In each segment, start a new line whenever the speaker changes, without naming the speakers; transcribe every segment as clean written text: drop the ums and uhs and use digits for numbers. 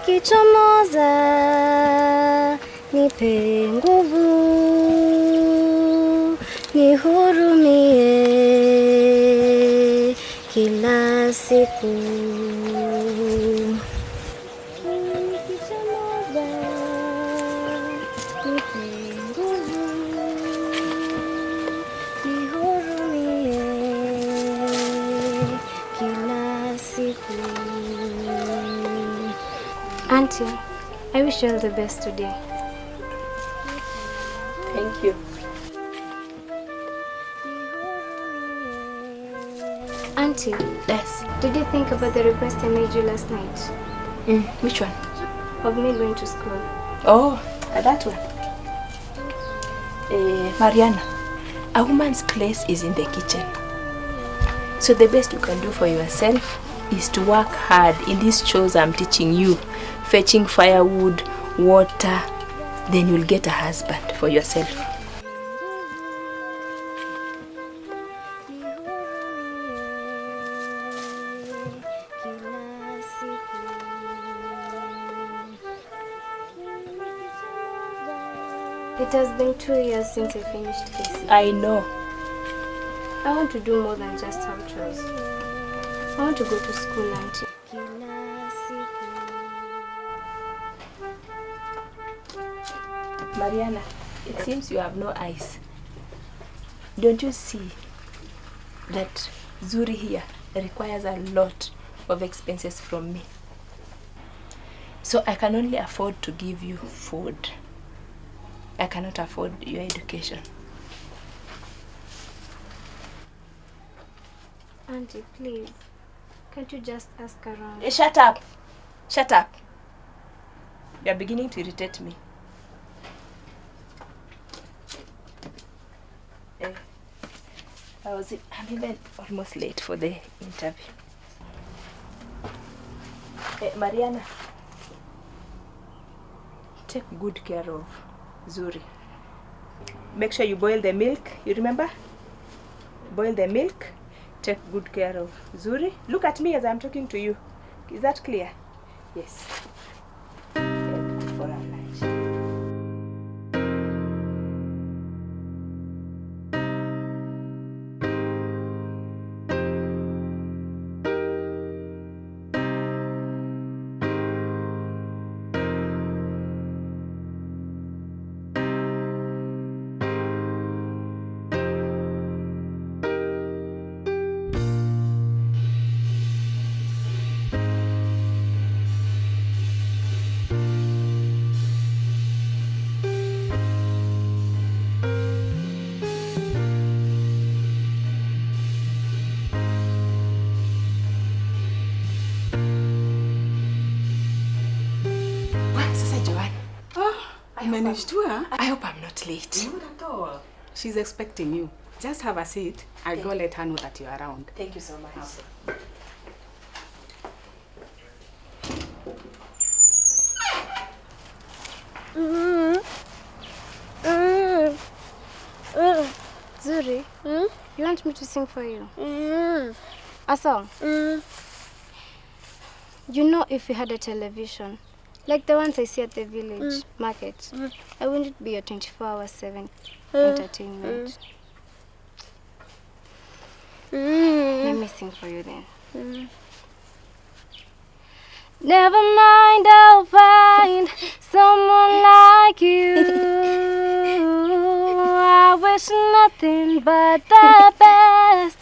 likichomoza, nipe nguvu, nihurumie kila siku. Likichomoza, nipe nguvu, nihurumie kila siku. Auntie, I wish you all the best today.
Thank you.
Auntie,
Yes.
did you think about the request I made you last night?
Which one?
Of me going to school.
Oh, that one. Mariana, a woman's place is in the kitchen. So the best you can do for yourself is to work hard in these chores I'm teaching you. Fetching firewood, water, then you'll get a husband for yourself.
It has been 2 years since I finished kisii.
I know.
I want to do more than just have chores. I want to go to school, Auntie.
Mariana, it seems you have no eyes. Don't you see that Zuri here requires a lot of expenses from me? So I can only afford to give you food. I cannot afford your education.
Auntie, please. Can't you just ask around?
Shut up! Shut up! You are beginning to irritate me. I'm even almost late for the interview. Mariana, take good care of Zuri. Make sure you boil the milk, you remember? Boil the milk, take good care of Zuri. Look at me as I'm talking to you. Is that clear? Yes. For our lunch.
Managed to her?
I hope I'm not late.
Not at all. She's expecting you. Just have a seat. I'll go let her know that you're around.
Thank you so much.
Zuri, you want me to sing for you? A song? You know, if you had a television, like the ones I see at the village market, I wouldn't be your 24/7 entertainment. Let me sing for you then. Never mind, I'll find someone like you. I wish nothing but the best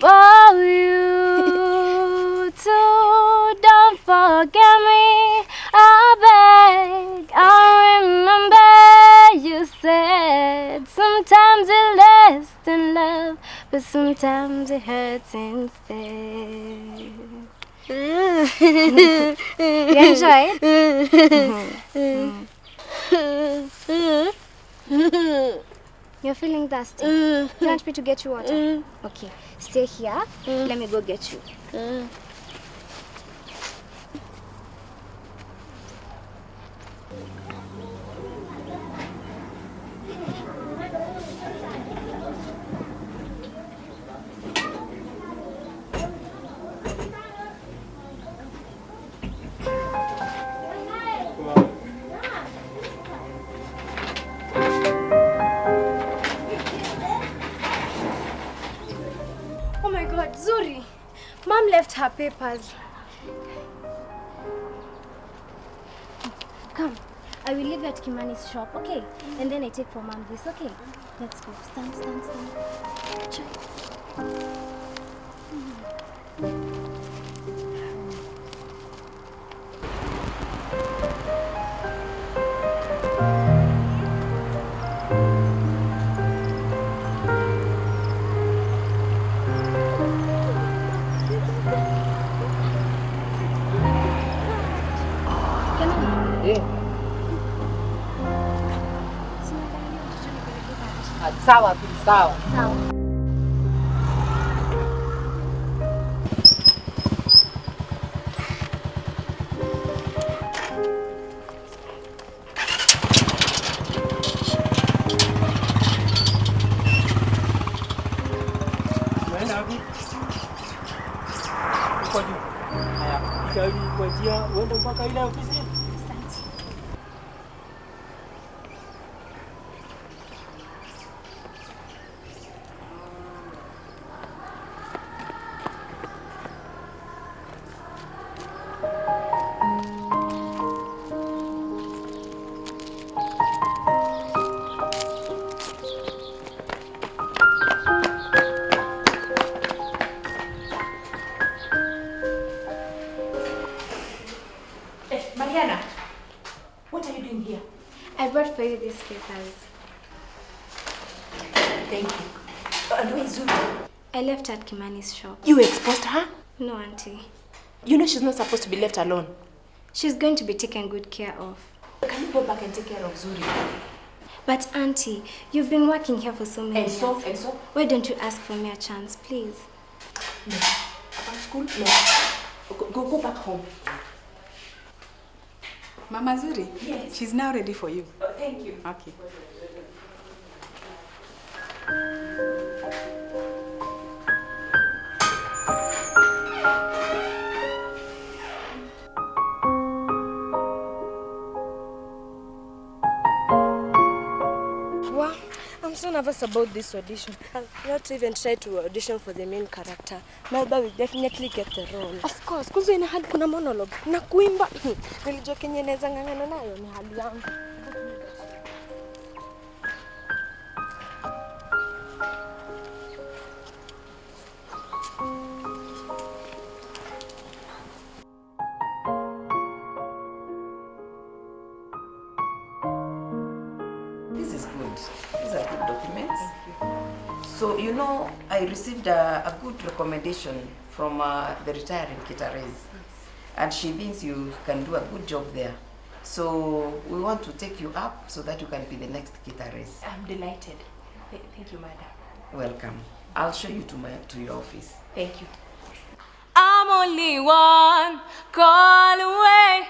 for you too. Don't forget me, I beg. I remember you said sometimes it lasts in love, but sometimes it hurts instead. You enjoy it? You're feeling thirsty? You want me to get you water? Okay, stay here. Let me go get you. her papers. Come. I will leave you at Kimani's shop, okay? And then I take for Mom this, okay? Let's go. Stand.
Sawa tu, sawa.
Unaenda wapi? Uko juu. Haya, itawi kwa njia uende mpaka ile ofisi.
Mariana, what are you doing here?
I brought for you these papers.
Thank you. And where is Zuri?
I left her at Kimani's shop.
You exposed her?
No, Auntie.
You know she's not supposed to be left alone.
She's going to be taken good care of.
Can you go back and take care of Zuri?
But Auntie, you've been working here for so many
And so?
Why don't you ask for me a chance, please?
No. About school? No. Go back home.
Mama Zuri?
Yes.
She's now ready for you.
Thank you.
Okay.
Wow, I'm so nervous about this audition. I'll not even try to audition for the main character. Melba will definitely get the role. Of course, because in hadi kuna monologue na kuimba. Nilijua kenye naweza ngangana nayo ni hali yangu.
This is good. These are good documents. So, you know, I received a good recommendation from the retiring guitarist. And she thinks you can do a good job there. So, we want to take you up so that you can be the next guitarist.
I'm delighted. Thank you, madam.
Welcome. I'll show you to your office.
Thank you.
I'm only one call away.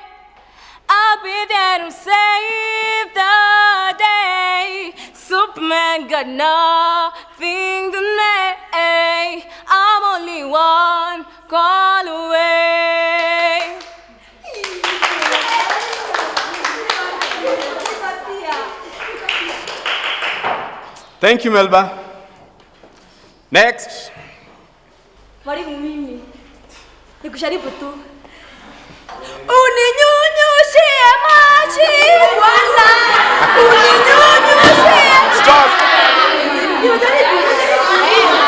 I'll be there to save the day. Superman got nothing to say. I'm only one call away.
Thank you, Melba. Next.
Mwalimu mimi. Nikusharibu tu. Uninyunyushie maji Bwana. Uninyunyushie.
Stop.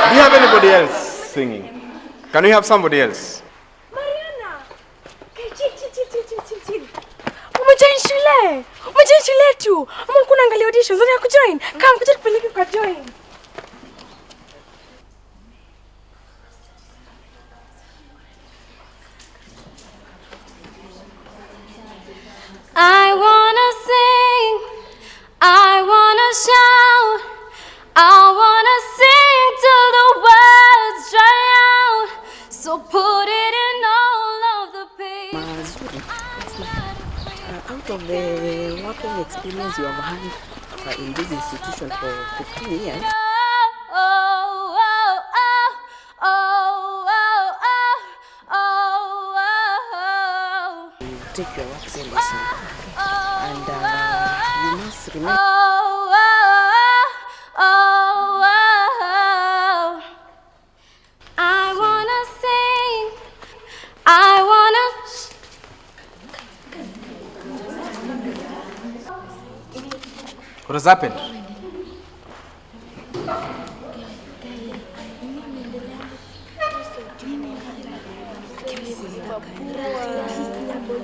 Do you have anybody else singing? Can we have somebody else?
Mariana. Chill. Umejoin shule? Umejoin shule yetu? Ama ulikuwa unaangalia auditions? Unataka kujoin? Kama kuja tupeleke kwa join.
I wanna sing, I wanna shout, I wanna sing till the words dry out. So put it in all of the pages.
Out of the working experience you have had in this institution for 15 years, take your work seriously. And you must remember.
I wanna sing,
What has happened?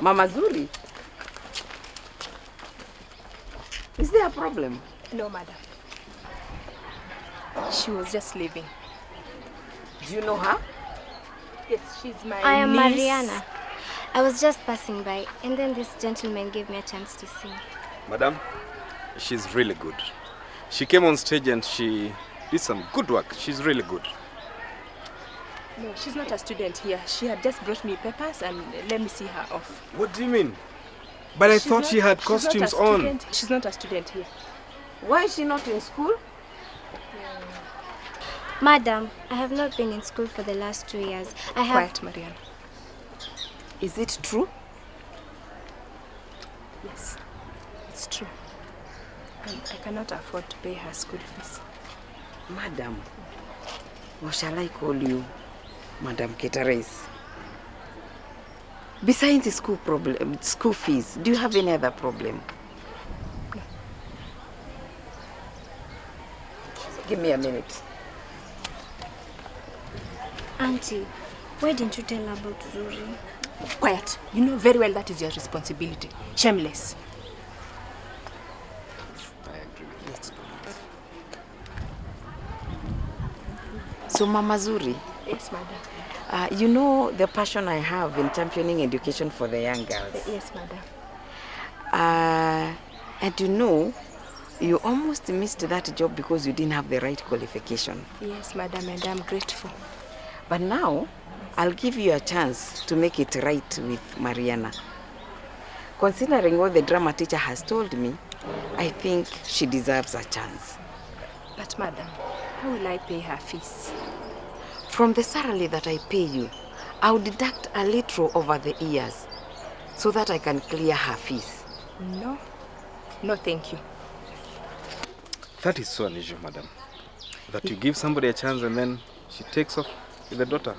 Mama Zuri, is there a problem?
No, madam. She was just leaving.
Do you know her?
Yes, she's my
I am
niece.
Mariana. I was just passing by, and then this gentleman gave me a chance to sing.
Madam, she's really good. She came on stage and she did some good work. She's really good.
No, she's not a student here. She had just brought me papers and let me see her off.
What do you mean? But I thought she had
she's not a
costumes on.
student. She's not a student here.
Why is she not in school?
Madam, I have not been in school for the last 2 years. I have...
Quiet, Mariana.
Is it true?
Yes, it's true. And I cannot afford to pay her school fees.
Madam, what shall I call you? Madam Ketares. Besides the school fees, do you have any other problem?
No.
Give me a minute.
Auntie, why didn't you tell her about Zuri?
Quiet. You know very well that is your responsibility. Shameless.
I agree with you.
So, Mama Zuri,
Yes, madam.
you know the passion I have in championing education for the young girls.
Yes, madam.
And you know, you almost missed that job because you didn't have the right qualification.
Yes, madam, and I'm grateful.
But now, I'll give you a chance to make it right with Mariana. Considering what the drama teacher has told me, I think she deserves a chance.
But madam, how will I pay her fees?
From the salary that I pay you, I'll deduct a little over the years so that I can clear her fees.
No. No, thank you.
That is so unusual, madam. That you give somebody a chance and then she takes off with the daughter.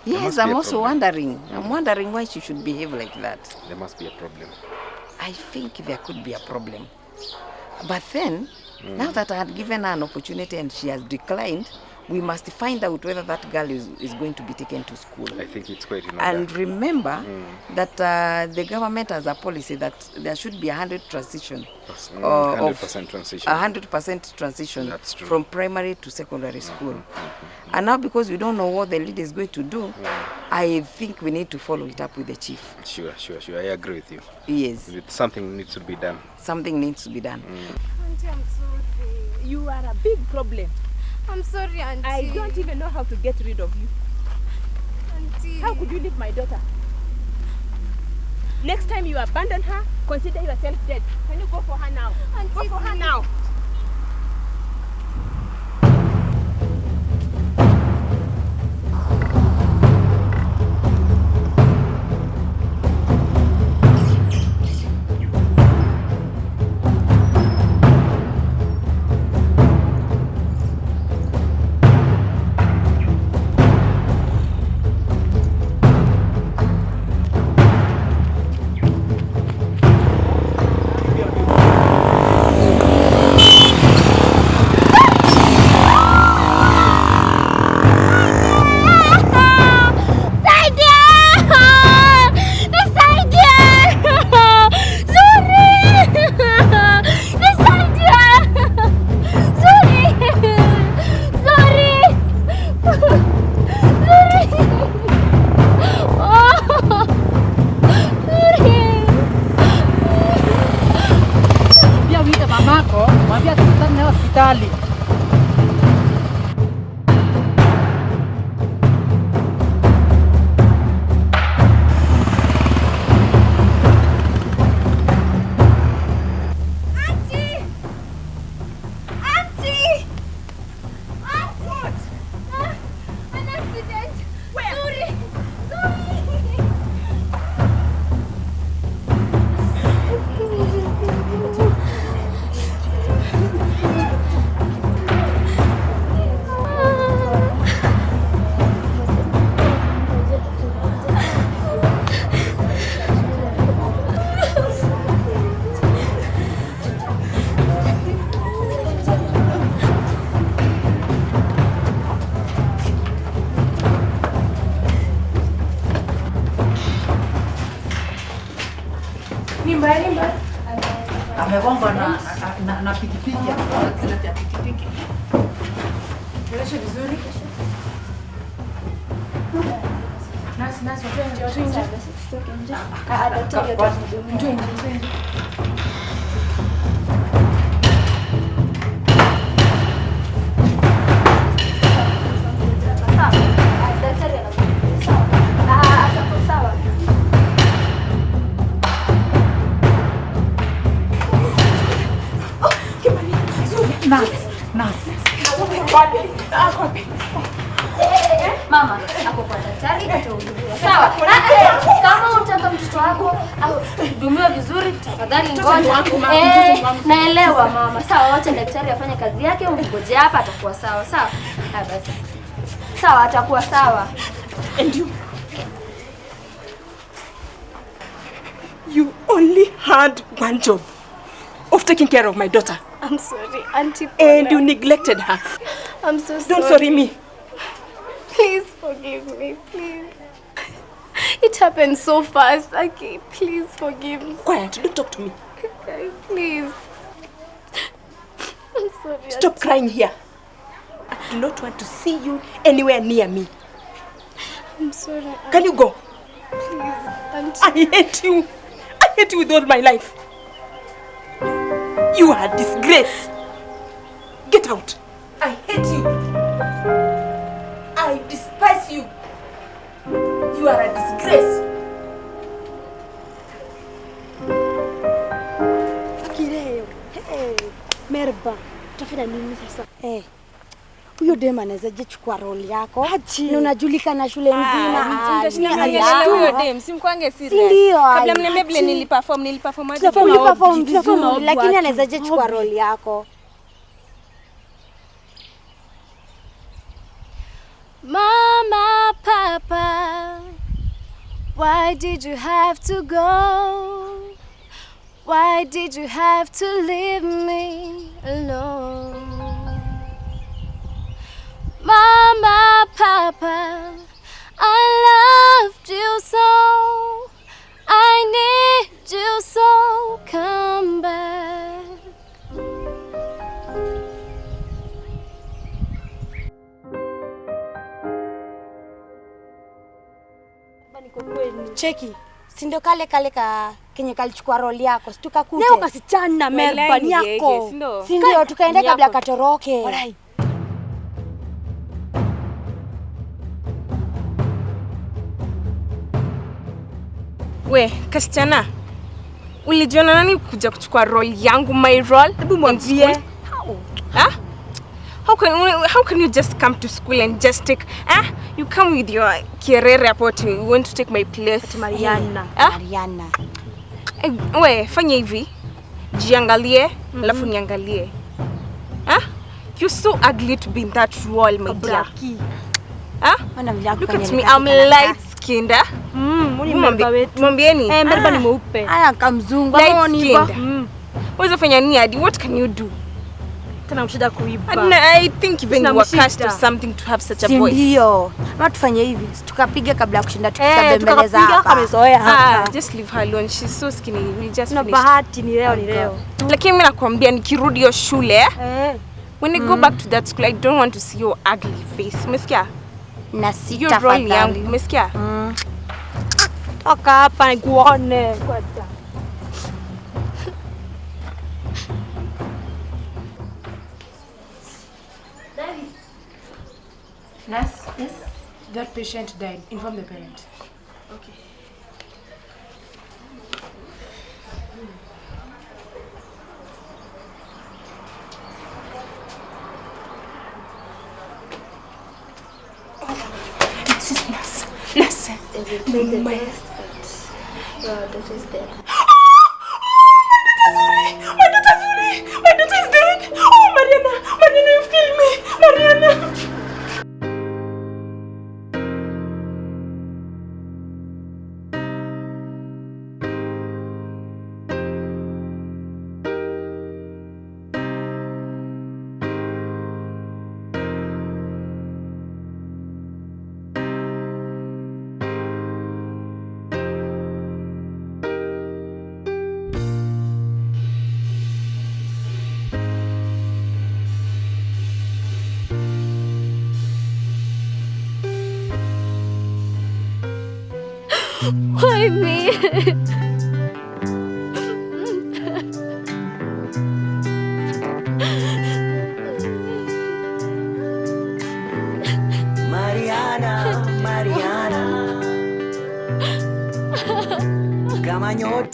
Yes, I'm also wondering. I'm wondering why she should behave like that.
There must be a problem.
I think there could be a problem. But then, now that I had given her an opportunity and she has declined, we must find out whether that girl is going to be taken to school.
I think it's quite enough.
And remember that the government has a policy that there should be 100% transition.
100% transition.
100% transition.
That's true.
From primary to secondary school. And now because we don't know what the leader is going to do, I think we need to follow it up with the chief.
Sure. I agree with you.
Yes.
Something needs to be done.
Something needs to be done.
Auntie, I'm sorry. You are a big problem.
I'm sorry, Auntie.
I don't even know how to get rid of you.
Auntie.
How could you leave my daughter? Next time you abandon her, consider yourself dead. Can you go for her now?
Auntie,
go for her now. Nimba.
Amegongwa na pikipiki. Accident ya pikipiki.
Nilishe vizuri. Nasi, watu nje.
Sitoke nje. Daktari atahudumia.
Nje.
Daktari anakuja. Sawa. Atakuwa sawa. Mama, ako kwa daktari atahudumiwa. Sawa. Kama unataka mtoto wako ahudumiwe vizuri, tafadhali ngoja. Naelewa mama. Sawa, wacha daktari afanye kazi yake, ungoje hapa atakuwa sawa. Sawa? Basi. Sawa, atakuwa sawa.
And you only had one job of taking care of my daughter.
I'm sorry, Auntie.
And you neglected her.
I'm so sorry.
Don't sorry me.
Please forgive me, please. It happened so fast. Okay, please forgive me.
Quiet, don't talk to me.
Okay, please. I'm sorry.
Stop crying here. I do not want to see you anywhere near me.
I'm sorry.
Can you go?
Please, Auntie.
I hate you. I hate you with all my life. You are a disgrace. Get out. I hate you. I despise you. You are a disgrace.
Kireo. Hey, Merba. Utafanya nini sasa? Huyo dem anaweza je chukua role yako? Ni unajulikana shule nzima.
Nitashinda huyo dem, simkwange serious.
Ndio.
Kabla mniambie vile niliperform aje.
Tunaperform, lakini anaweza je chukua role yako?
Mama, Papa, why did you have to go? Why did you have to leave me alone? Mama, Papa, I loved you so, I need you so, come back.
Cheki. Si ndio kale ka kenye kalichukua role yako. Situkakute.
Leo kasichana Merba ni yako.
Si ndio tukaenda kabla katoroke.
Alright.
We, kasichana. Ulijiona nani kuja kuchukua role yangu, my role?
Hebu mwambie.
Huh? How can you just come to school and just take you come with your kierere report, you want to take my place?
Mariana.
Mariana.
We, fanya hivi. Jiangalie, alafu niangalie. You're so ugly to be in that role, my dear. Look at me, I'm light skinned. Mwambieni.
Merba ni mweupe.
Aya kamzungu.
Light skinned. Waweza fanya nini hadi? What can you do?
Tena mshida kuiba.
I think even you were cast to something to have such a voice.
Ndio. Ma tufanye hivi. Tukapige kabla kushinda tukabembeleza hapa.
Kamezoea hapa.
Just leave her alone. She's so skinny. We'll just
na
finish.
bahati ni leo.
Lakini mimi nakwambia nikirudi hiyo shule, when I go back to that school, I don't want to see your ugly face. Umesikia?
Na
Your role yangu. Umesikia?
Toka hapa nikuone. Kwata.
Nurse, yes? That patient died. Inform the parent. Okay. This is nurse. Nurse.
They did the best, but your daughter is dead.
My daughter is dead. Oh, Mariana, you've killed me. Mariana.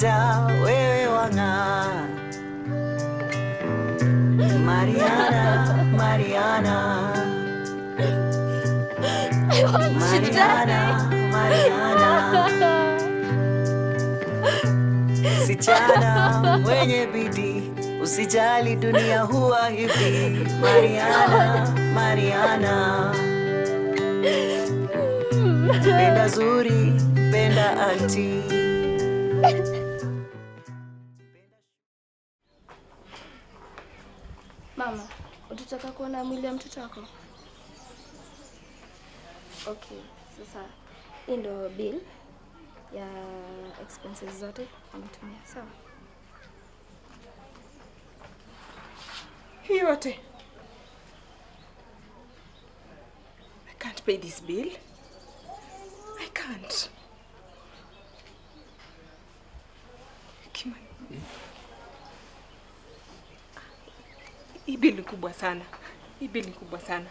nyota wewe wang'aa. Mariana, Mariana, Mariana, Mariana, msichana mwenye bidii, usijali dunia huwa hivi. Mariana, Mariana, penda zuri, penda anti.
Mama, utataka kuona mwili wa mtoto wako? Okay, sasa hii ndo bill ya expenses zote ametumia, sawa?
Hii yote. I can't pay this bill. I can't. Hii bill ni kubwa sana. Hii bill ni kubwa sana.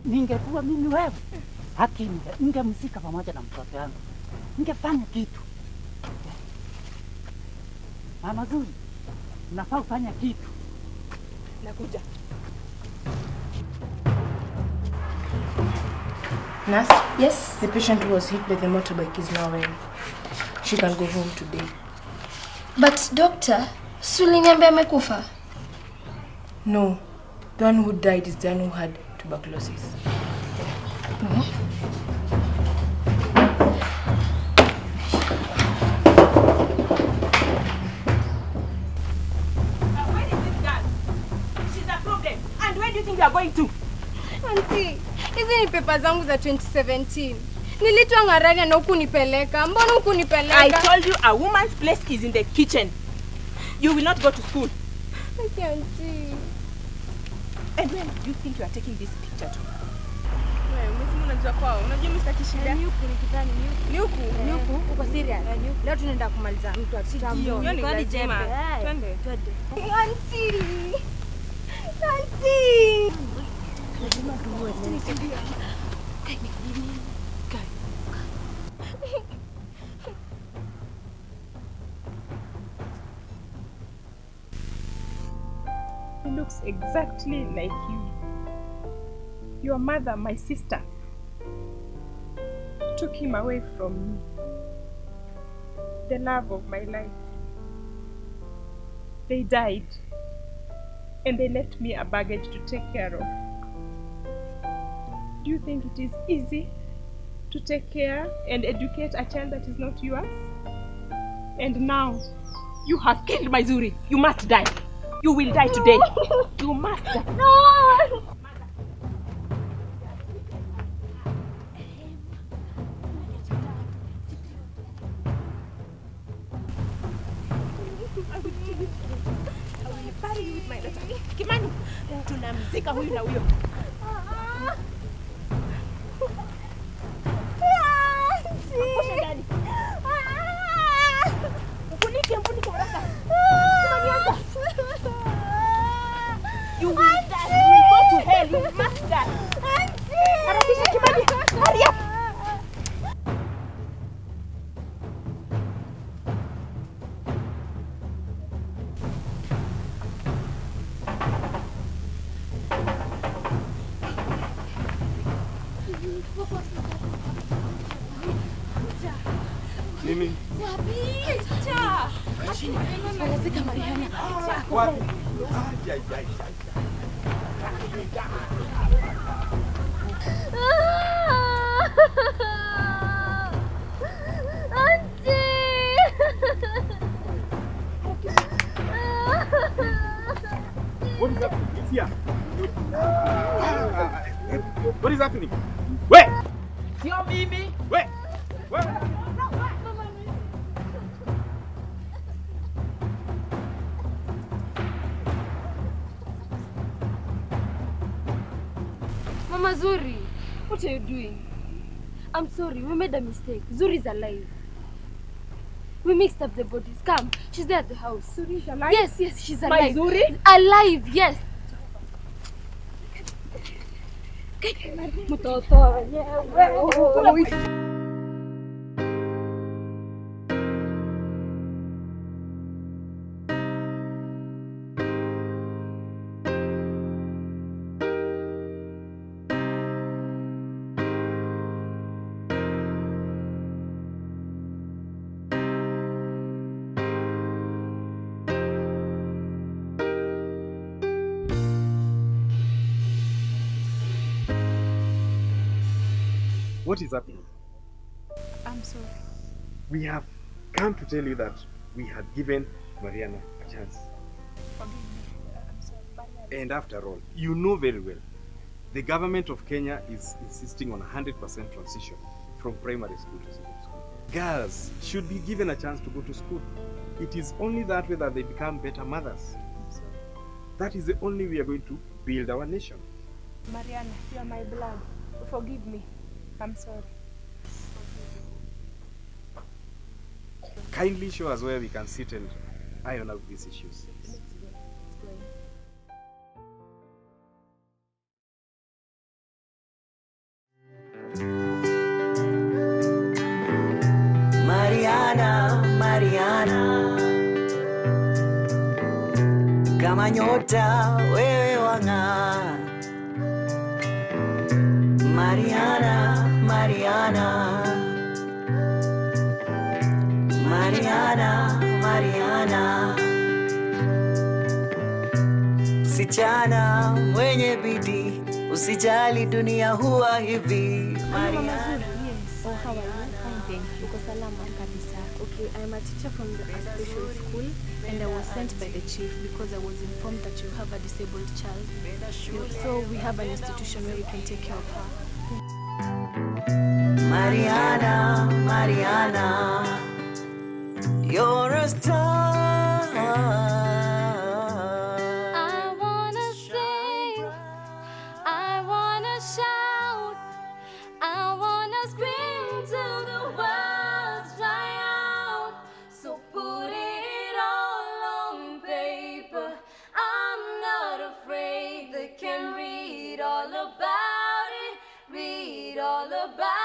Ningekuwa mimi wewe, haki ningemzika pamoja na mtoto wangu. Ningefanya kitu. Mama zuri, unafaa ufanya kitu.
Nakuja.
Nurse? Yes? The patient who was hit by the motorbike is now well. She can go home today.
But doctor, suliniambia amekufa?
No. The one who died is the one who had tuberculosis.
Where is this girl? She's a problem. And where do you think you are going to?
Auntie, hizi ni pepa zangu za 2017. Nilitwa Ngaraga na hukunipeleka. Mbona hukunipeleka?
I told you a woman's place is in the kitchen. You will not go to school.
Okay, Auntie.
And when do you think you are taking this picture to?
Wewe, mimi unajua kwao. Unajua mimi sitaki shida. Ni huku nikitani ni huku. Ni huku. Uko serious? Leo tunaenda kumaliza mtu wa kitambo.
Hiyo ni jembe.
Twende. Auntie. Auntie. Lazima tuwe.
He looks exactly like you. Your mother, my sister, took him away from me. The love of my life. They died, and they left me a baggage to take care of. Do you think it is easy to take care and educate a child that is not yours? And now, you have killed my Zuri. You must die. You will die today. You must die.
No!
Tunamzika huyu na huyo. Pusha ndani. Mfunike haraka. You will die. You will go to hell. You must die. Harakisha Kibali. Hurry up.
Nini?
Anazika Mariana.
Wapi? What is happening? It's here. What is happening? Wait!
Sio mimi.
Wait! Wait!
Mama Zuri, what are you doing? I'm sorry, we made a mistake. Zuri's alive. We mixed up the bodies. Come, she's there at the house.
Zuri is alive?
Yes, she's alive.
My Zuri?
Alive, yes.
Mtoto wenyewe.
What is happening?
I'm sorry.
We have come to tell you that we had given Mariana a chance.
Forgive me. I'm sorry.
And after all, you know very well, the government of Kenya is insisting on 100% transition from primary school to secondary school. Girls should be given a chance to go to school. It is only that way that they become better mothers. That is the only way we are going to build our nation.
Mariana, you are my blood. Forgive me. I'm sorry.
Kindly show us where we can sit and iron out these issues.
Mariana, Mariana, kama nyota wewe wang'aa. Mariana, Mariana, Mariana, Mariana, msichana mwenye bidii, usijali dunia huwa hivi. Mariana.
Oh, how are you? Fine, thank you. Uko salama kabisa. Okay, I'm a teacher from the special school and I was sent by the chief because I was informed that you have a disabled child. So we have an institution where we can take care of her.
Mariana, Mariana, you're a star.
I wanna sing, I wanna shout, I wanna scream till the words dry out. So put it all on paper. I'm not afraid, they can read all about it, read all about